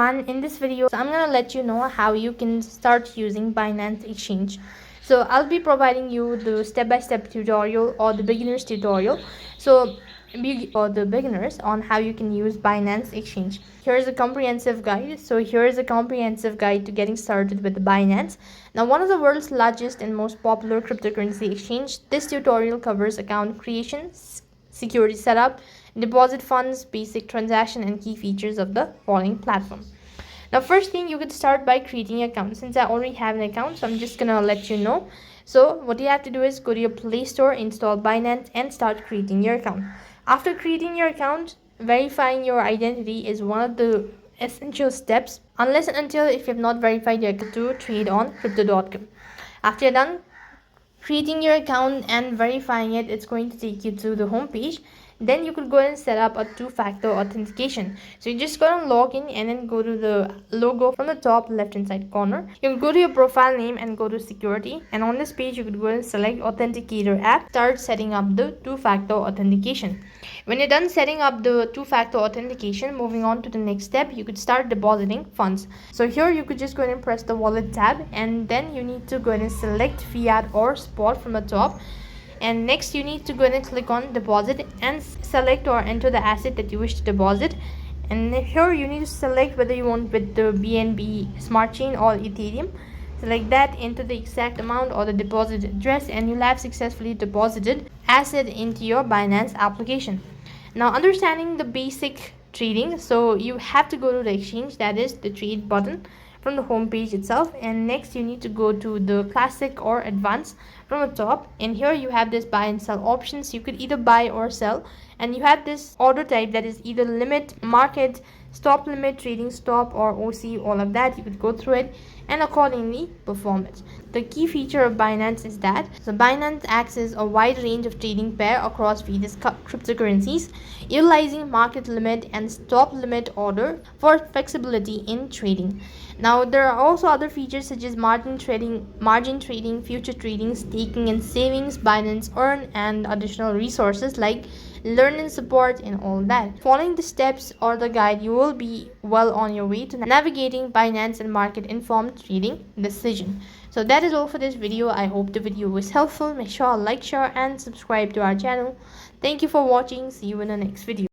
everyone, in this video I'm gonna let you know how you can start using Binance Exchange. So I'll be providing you the step-by-step tutorial or the beginner's tutorial. So for the beginners on how you can use Binance Exchange. Here's a comprehensive guide. So here is a comprehensive guide to getting started with Binance. Now, one of the world's largest and most popular cryptocurrency exchange, this tutorial covers account creation, security setup, deposit funds, basic transaction, and key features of the following platform. Now, first thing, you could start by creating an account. Since I already have an account, so I'm just gonna let you know. So what you have to do is go to your Play Store, install Binance, and start creating your account. After creating your account, verifying your identity is one of the essential steps, unless and until if you have not verified your account to trade on crypto.com. After you're done creating your account and verifying it, it's going to take you to the home page. Then you could go and set up a two-factor authentication. So you just go and log in and then go to the logo from the top left hand side corner. You could go to your profile name and go to security, and on this page you could go and select authenticator app, start setting up the two-factor authentication. When you're done setting up the two-factor authentication, moving on to the next step, you could start depositing funds. So here you could just go ahead and press the wallet tab, and then you need to go ahead and select fiat or spot from the top. And next you need to go ahead and click on deposit and select or enter the asset that you wish to deposit. And here you need to select whether you want with the BNB Smart Chain or Ethereum. Select that, enter the exact amount or the deposit address, and you'll have successfully deposited asset into your Binance application. Now, understanding the basic trading, so you have to go to the exchange, that is the trade button from the home page itself, and next you need to go to the classic or advanced from the top, and here you have this buy and sell options. You could either buy or sell, and you have this order type that is either limit, market, stop limit, trading stop, or OC. All of that you could go through it and accordingly perform it. The key feature of Binance is that Binance accesses a wide range of trading pair across various cryptocurrencies, utilizing market limit and stop limit order for flexibility in trading. Now, there are also other features such as margin trading, future trading, staking and savings, Binance Earn, and additional resources like learn and support and all that. Following the steps or the guide, you will be well on your way to navigating Binance and market informed trading decision. So that is all for this video. I hope the video was helpful. Make sure to like, share, and subscribe to our channel. Thank you for watching. See you in the next video.